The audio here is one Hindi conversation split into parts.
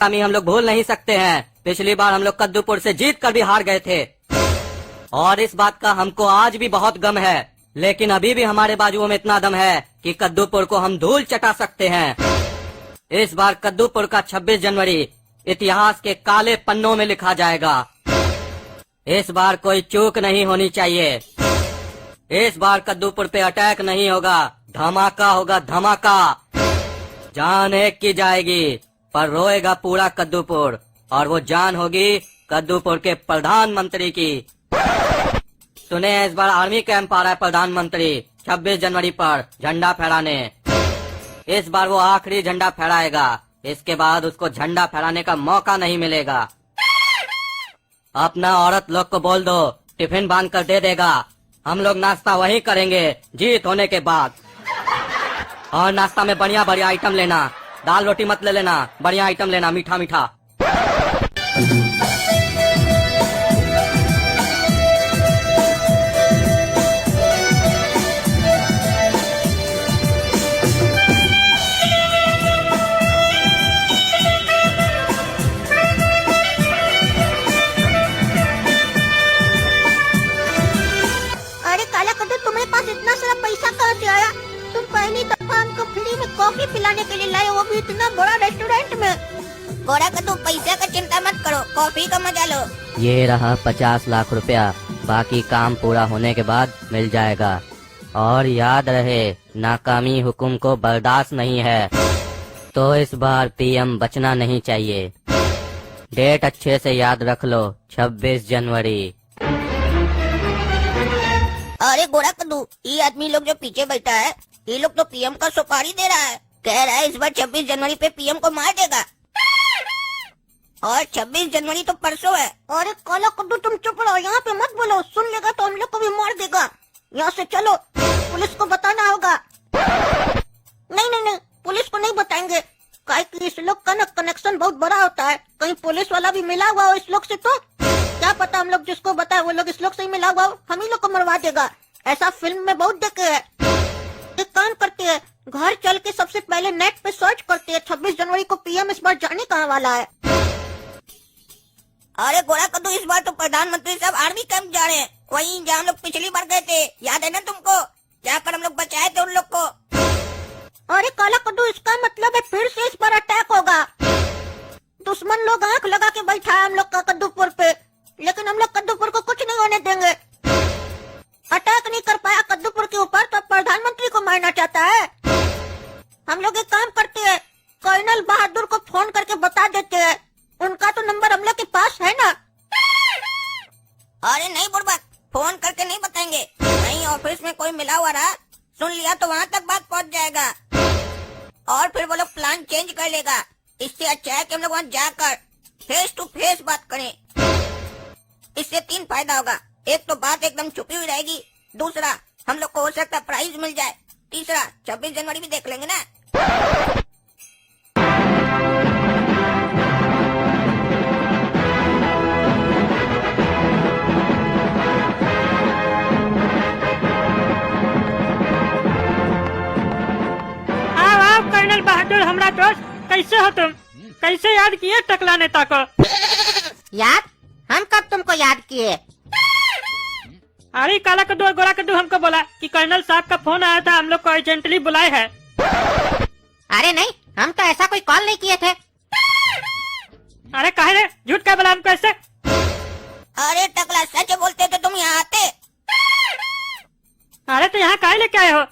नाकामी हम लोग भूल नहीं सकते हैं। पिछली बार हम लोग कद्दूपुर से जीत कर भी हार गए थे और इस बात का हमको आज भी बहुत गम है, लेकिन अभी भी हमारे बाजुओं में इतना दम है कि कद्दूपुर को हम धूल चटा सकते हैं। इस बार कद्दूपुर का 26 जनवरी इतिहास के काले पन्नों में लिखा जाएगा। इस बार कोई चूक नहीं होनी चाहिए। इस बार कद्दूपुर पे अटैक नहीं होगा, धमाका होगा, धमाका। जान एक की जाएगी पर रोएगा पूरा कद्दूपुर, और वो जान होगी कद्दूपुर के प्रधानमंत्री की। सुने इस बार आर्मी कैंप आ रहा है प्रधानमंत्री 26 जनवरी पर झंडा फहराने। इस बार वो आखिरी झंडा फहराएगा, इसके बाद उसको झंडा फहराने का मौका नहीं मिलेगा। अपना औरत लोग को बोल दो टिफिन बांध कर दे देगा। हम लोग नाश्ता वहीं करेंगे जीत होने के बाद। और नाश्ता में बढ़िया बढ़िया आइटम लेना, दाल रोटी मत ले लेना, बढ़िया आइटम लेना, मीठा मीठा। इतना सारा पैसा कहाँ से आया? तुम पहली दफा हमको फ्री में कॉफी पिलाने के लिए लाए, वो भी इतना बड़ा रेस्टोरेंट में। गोरा कद्दू पैसे का चिंता मत करो, कॉफी का मजा लो। ये रहा 50 लाख रुपया, बाकी काम पूरा होने के बाद मिल जाएगा। और याद रहे नाकामी हुकुम को बर्दाश्त नहीं है, तो इस बार पीएम बचना नहीं चाहिए। डेट अच्छे से याद रख लो, 26 जनवरी। अरे गोरा कद्दू, ये आदमी लोग जो पीछे बैठा है, ये लोग तो पीएम का सुपारी दे रहा है। कह रहा है इस बार 26 जनवरी पे पीएम को मार देगा। और 26 जनवरी तो परसों है। अरे काला कद्दू तुम चुप रहो, यहाँ पे मत बोलो, सुन लेगा तो हम लोग को भी मार देगा। यहाँ से चलो, पुलिस को बताना होगा। नहीं नहीं नहीं, पुलिस को नहीं बताएंगे, काहे कि इस लोग का कनेक्शन बहुत बड़ा होता है। कहीं पुलिस वाला भी मिला हुआ हो इस लोग से तो क्या पता, हम लोग जिसको बताए वो लोग इस लोग से ही मिला हुआ हो, हम ही लोग को मरवा देगा। ऐसा फिल्म में बहुत देखे है। एक काम करते हैं, घर चल के सबसे पहले नेट पे सर्च करते हैं 26 जनवरी को पीएम इस बार जाने कहाँ वाला है। अरे गोरा कद्दू, इस बार तो प्रधानमंत्री साहब आर्मी कैंप जा रहे हैं, वहीं जहाँ हम लोग पिछली बार गए थे, याद है ना तुमको? जाकर हम लोग बचाए थे उन लोग को। अरे काला कद्दू, इसका मतलब है फिर से इस बार अटैक होगा। दुश्मन लोग आंख लगा के बैठा है हम लोग का कद्दूपुर पे, लेकिन हम लोग कद्दूपुर को कुछ नहीं होने देंगे। अटैक नहीं कर पाया कद्दूपुर के ऊपर तो प्रधानमंत्री को मारना चाहता है। हम लोग एक काम करते हैं, कर्नल बहादुर को फोन करके बता देते हैं, उनका तो नंबर हम लोग के पास है ना। अरे नहीं बुड़बक, फोन करके नहीं बताएंगे, नहीं ऑफिस में कोई मिला हुआ रहा, सुन लिया तो वहाँ तक बात पहुँच जाएगा और फिर वो लोग प्लान चेंज कर लेगा। इससे अच्छा है कि हम लोग वहाँ जाकर फेस टू फेस बात करें। इससे 3 फायदा होगा, एक तो बात एकदम छुपी हुई रहेगी, दूसरा हम लोग को हो सकता प्राइज मिल जाए, तीसरा 26 जनवरी भी देख लेंगे ना। आओ कर्नल बहादुर, हमरा दोस्त, कैसे हो तुम? कैसे याद किए टकला नेता को? याद? हम कब तुमको याद किए? अरे काला कद्दू और गोरा कद्दू हमको बोला कि कर्नल साहब का फोन आया था, हम लोग को अर्जेंटली बुलाए है। अरे नहीं, हम तो ऐसा कोई कॉल नहीं किए थे। अरे काहे रे, झूठ क्या बोला हमको ऐसे? अरे टकला, सच बोलते तो तुम यहाँ आते। अरे तो यहाँ काहे लेके आए हो?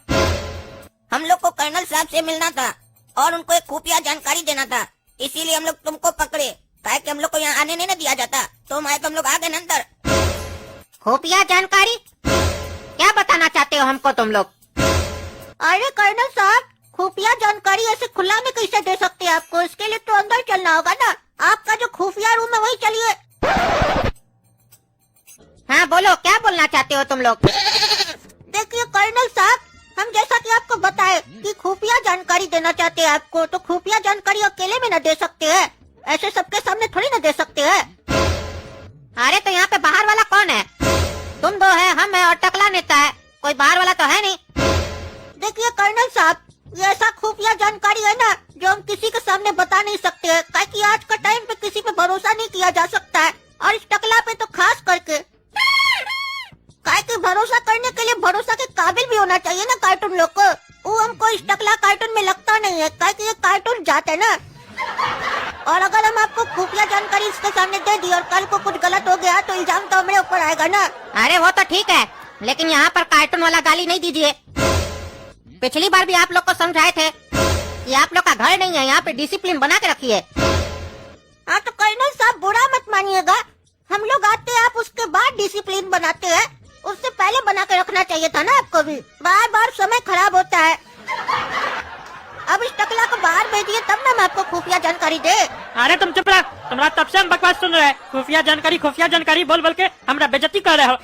हम लोग को कर्नल साहब से मिलना था और उनको एक खुफिया जानकारी देना था, इसीलिए हम लोग तुमको पकड़े, ताकि कि हम लोग को यहाँ आने नहीं ना दिया जाता। तुम आए तो हम लोग आ गए अंदर। खुफिया जानकारी? क्या बताना चाहते हो हमको तुम लोग? अरे कर्नल साहब, खुफिया जानकारी ऐसे खुला में कैसे दे सकते हैं आपको? इसके लिए तो अंदर चलना होगा ना। आपका जो खुफिया रूम है वही चलिए। हाँ बोलो, क्या बोलना चाहते हो तुम लोग? देखिए कर्नल साहब, हम जैसा कि आपको बताए कि खुफिया जानकारी देना चाहते हैं आपको, तो खुफिया जानकारी अकेले में न दे सकते हैं, ऐसे सबके सामने थोड़ी न दे सकते हैं। अरे तो यहाँ पे बाहर वाला कौन है? तुम दो है, हम है और टकला नेता है, कोई बाहर वाला तो है नहीं। देखिए कर्नल साहब, ये ऐसा खुफिया जानकारी है ना जो हम किसी के सामने बता नहीं सकते हैं, कि आज का किसी पे भरोसा नहीं किया जा सकता है, और इस टकला पे तो खास करके। काय के भरोसा करने के लिए भरोसा के काबिल भी होना चाहिए ना कार्टून लोग को। वो हमको इस टकला कार्टून में लगता नहीं है, काय कि ये कार्टून जाते ना। और अगर हम आपको खुफिया जानकारी इसके सामने दे दी और कल को कुछ गलत हो गया तो इल्जाम तो हमारे ऊपर आएगा ना। अरे वो तो ठीक है, लेकिन यहाँ पर कार्टून वाला गाली नहीं दीजिए। पिछली बार भी आप लोग को समझाए थे कि आप लोग का घर नहीं है, यहाँ पे डिसिप्लिन बना के रखिए। हाँ तो कर्नल साहब बुरा मत मानिएगा, हम लोग आते हैं आप उसके बाद डिसिप्लिन बनाते हैं, उससे पहले बना के रखना चाहिए था ना आपको भी। बार बार समय खराब होता है। अब इस टकला को बाहर भेजिए तब ना हम आपको खुफिया जानकारी दे। अरे तुम चुप रहो, तुम्हारा तब से हम बकवास सुन रहे हैं। खुफिया जानकारी बोल बोल के हमरा बेइज्जती कर रहे हो।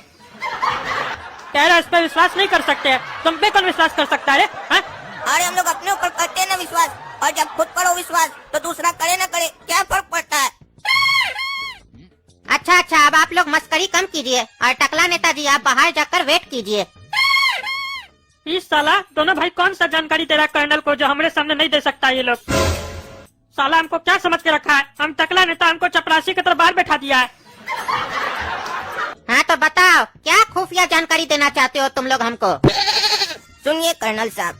कह रहे इस पे विश्वास नहीं कर सकते हैं, तुम पे कौन विश्वास कर सकता है? हाँ? अरे हम लोग अपने ऊपर करते हैं ना विश्वास, और जब खुद पर हो विश्वास तो दूसरा करे न करे क्या फर्क पड़ता है। अच्छा, अब आप लोग मस्करी कम कीजिए और टकला नेताजी आप बाहर जाकर वेट कीजिए। इस साला दोनों भाई कौन सा जानकारी दे रहा है कर्नल को जो हमारे सामने नहीं दे सकता ये लोग। साला हमको क्या समझ के रखा है? हम टकला नेता, हमको चपरासी की तरफ बाहर बैठा दिया है। हाँ तो बताओ क्या खुफिया जानकारी देना चाहते हो तुम लोग हमको? सुनिए कर्नल साहब,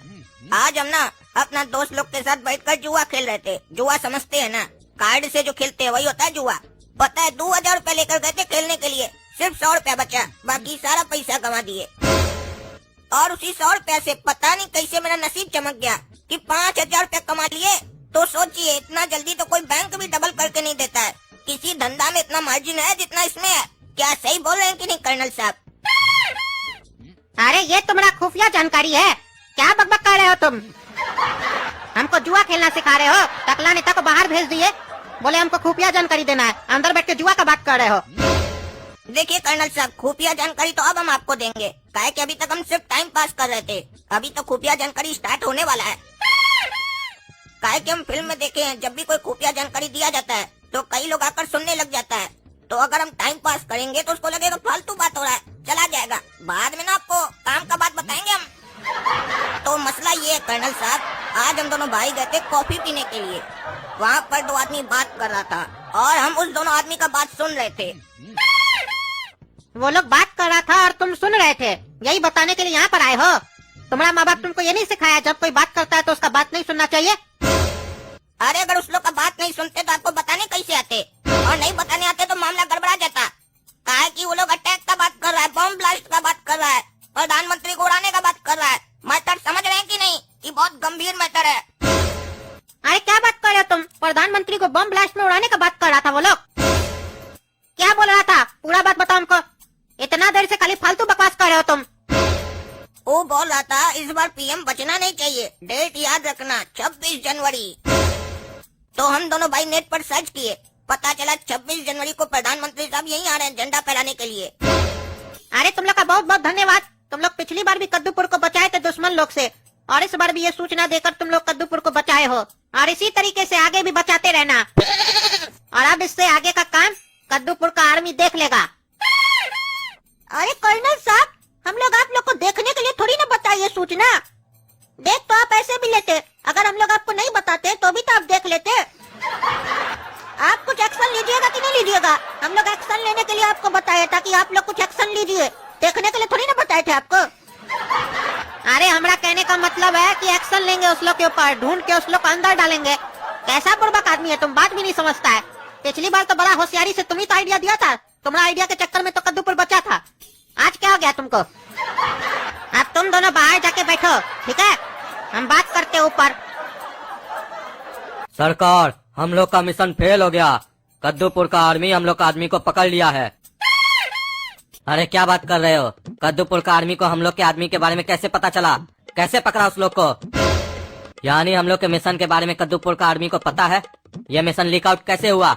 आज हम ना अपना दोस्त लोग के साथ बैठकर जुआ खेल रहे थे। जुआ समझते हैं ना, कार्ड से जो खेलते हैं वही होता है जुआ। पता है 2000 रूपए लेकर गए थे खेलने के लिए, सिर्फ 100 रुपया बचा, बाकी सारा पैसा गंवा दिए। और उसी 100 रुपया से पता नहीं कैसे मेरा नसीब चमक गया कि 5000 रुपया कमा लिए। तो सोचिए इतना जल्दी तो कोई बैंक भी डबल करके नहीं देता है। किसी धंधा में इतना मार्जिन है जितना इसमें है। क्या सही बोल रहे हैं कि नहीं कर्नल साहब? अरे ये तुम्हारा खुफिया जानकारी है, क्या बकबक कर रहे हो तुम? हमको जुआ खेलना सिखा रहे हो? टकला नेता को बाहर भेज दिए, बोले हमको खुफिया जानकारी देना है, अंदर बैठ के जुआ का बात कर रहे हो। देखिए कर्नल साहब, खुफिया जानकारी तो अब हम आपको देंगे, काहे कि अभी तक हम सिर्फ टाइम पास कर रहे थे। अभी तो खुफिया जानकारी स्टार्ट होने वाला है। काहे कि हम फिल्म में देखे हैं, जब भी कोई खुफिया जानकारी दिया जाता है तो कई लोग आकर सुनने लग जाता है। तो अगर हम टाइम पास करेंगे तो उसको लगेगा फालतू बात हो रहा है, चला जाएगा। बाद में ना आपको काम का बात बताएंगे हम। तो मसला ये है कर्नल साहब, आज हम दोनों भाई गए थे कॉफी पीने के लिए। वहाँ पर 2 आदमी बात कर रहा था और हम उस दोनों आदमी का बात सुन रहे थे। वो लोग बात कर रहा था और तुम सुन रहे थे, यही बताने के लिए यहाँ पर आए हो? तुम्हारा माँ बाप तुमको ये नहीं सिखाया जब कोई बात करता है तो उसका बात नहीं सुनना चाहिए? अरे अगर उस लोग का बात नहीं सुनते तो आपको बताने कैसे आते? और नहीं बताने आते तो मामला गड़बड़ा जाता। काहे कि वो लोग अटैक का बात कर रहा है, बम ब्लास्ट का बात कर रहा है, प्रधानमंत्री को उड़ाने का बात कर रहा है। मैटर समझ रहे हैं कि नहीं? ये बहुत गंभीर मैटर है। अरे क्या बात कर रहे हो तुम? प्रधानमंत्री को बम ब्लास्ट में उड़ाने का बात कर रहा था वो लोग? क्या बोल रहा था? पूरा बात बताओ हमको। इतना देर से खाली फालतू बकवास कर रहे हो तुम। वो बोल रहा था इस बार पीएम बचना नहीं चाहिए, डेट याद रखना 26 जनवरी। तो हम दोनों भाई नेट पर सर्च किए, पता चला 26 जनवरी को प्रधानमंत्री साहब यहीं आ रहे हैं झंडा फहराने के लिए। अरे तुम लोग का बहुत बहुत धन्यवाद। तुम लोग पिछली बार भी कद्दूपुर को बचाए थे दुश्मन लोग से, और इस बार भी ये सूचना देकर तुम लोग कद्दूपुर को बचाए हो, और इसी तरीके से आगे भी बचाते रहना। और अब इससे आगे का काम कद्दूपुर का आर्मी देख लेगा। अरे कर्नल साहब, हम लोग आप लोग को देखने के लिए थोड़ी ना बताइए सूचना। देख तो आप ऐसे भी लेते, अगर हम लोग आपको नहीं बताते तो भी तो आप देख लेते। आप कुछ एक्शन लीजिएगा कि नहीं लीजिएगा? हम लोग एक्शन लेने के लिए आपको बताया था कि आप लोग कुछ एक्शन लीजिए, देखने के लिए थोड़ी ना बताए थे आपको। अरे हमारा कहने का मतलब है कि एक्शन लेंगे उस लोग के ऊपर, ढूंढ के उस लोग को अंदर डालेंगे। कैसा बुर्बक आदमी है तुम, बात भी नहीं समझता है। पिछली बार तो बड़ा होशियारी से तुम ही तो आइडिया दिया था, तुम्हारा आइडिया के चक्कर में तो कद्दूपुर बचा था। आज क्या हो गया तुमको? अब तुम दोनों बाहर जाके बैठो, ठीक है? हम बात करते ऊपर। सरकार, हम लोग का मिशन फेल हो गया। कद्दूपुर का आर्मी हम लोग का आदमी को पकड़ लिया है। अरे क्या बात कर रहे हो? कद्दूपुर का आर्मी को हम लोग के आदमी के बारे में कैसे पता चला? कैसे पकड़ा उस लोग को? यानी हम लोग के मिशन के बारे में कद्दूपुर का आर्मी को पता है? ये मिशन लीक आउट कैसे हुआ?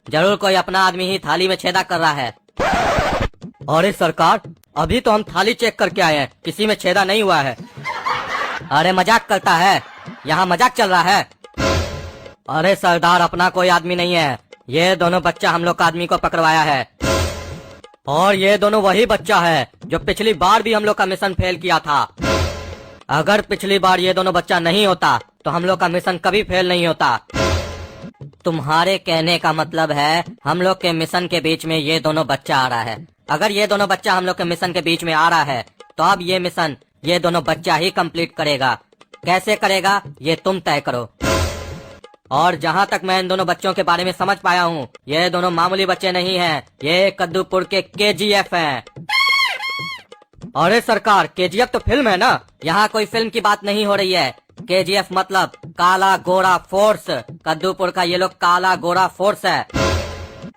जरूर कोई अपना आदमी ही थाली में छेदा कर रहा है। अरे सरकार, अभी तो हम थाली चेक करके आए हैं, किसी में छेदा नहीं हुआ है। अरे मजाक करता है, यहाँ मजाक चल रहा है। अरे सरदार, अपना कोई आदमी नहीं है, ये दोनों बच्चा हम लोग का आदमी को पकड़वाया है। और ये दोनों वही बच्चा है जो पिछली बार भी हम लोग का मिशन फेल किया था। अगर पिछली बार ये दोनों बच्चा नहीं होता तो हम लोग का मिशन कभी फेल नहीं होता। तुम्हारे कहने का मतलब है हम लोग के मिशन के बीच में ये दोनों बच्चा आ रहा है। अगर ये दोनों बच्चा हम लोग के मिशन के बीच में आ रहा है तो अब ये मिशन ये दोनों बच्चा ही कंप्लीट करेगा। कैसे करेगा ये तुम तय करो। और जहाँ तक मैं इन दोनों बच्चों के बारे में समझ पाया हूँ, ये दोनों मामूली बच्चे नहीं हैं, ये कद्दूपुर के KGF हैं। अरे सरकार, KGF तो फिल्म है ना, यहाँ कोई फिल्म की बात नहीं हो रही है। KGF मतलब काला गोरा फोर्स। कद्दूपुर का ये लोग काला गोरा फोर्स है।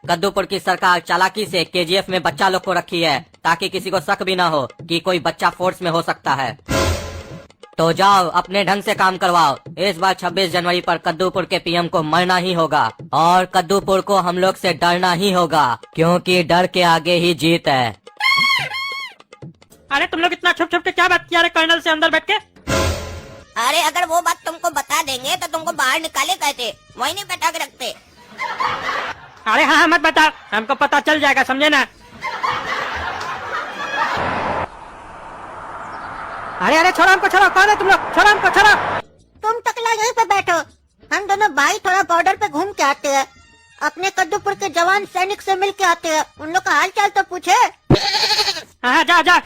कद्दूपुर की सरकार चालाकी से KGF में बच्चा लोग को रखी है ताकि किसी को शक भी ना हो कि कोई बच्चा फोर्स में हो सकता है। तो जाओ अपने ढंग से काम करवाओ। इस बार 26 जनवरी पर कद्दूपुर के PM को मरना ही होगा और कद्दूपुर को हम लोग से डरना ही होगा, क्योंकि डर के आगे ही जीत है। अरे तुम लोग इतना छुप छुप के क्या बात किया रे कर्नल से अंदर बैठ के? अरे अगर वो बात तुमको बता देंगे तो तुमको बाहर निकाले कहते, वही नहीं बैठा के रखते। अरे हाँ मत बता, हमको पता चल जाएगा, समझे ना। अरे अरे छोड़ो हमको, छोड़ो। कौन है तुम लोग? छोड़ो हमको, छोड़ो। तुम टकला यहीं पे बैठो, हम दोनों भाई थोड़ा बॉर्डर पे घूम के आते हैं। अपने कद्दूपुर के जवान सैनिक से मिल के आते हैं, उन लोग का हाल चाल तो पूछे। हाँ जा जा।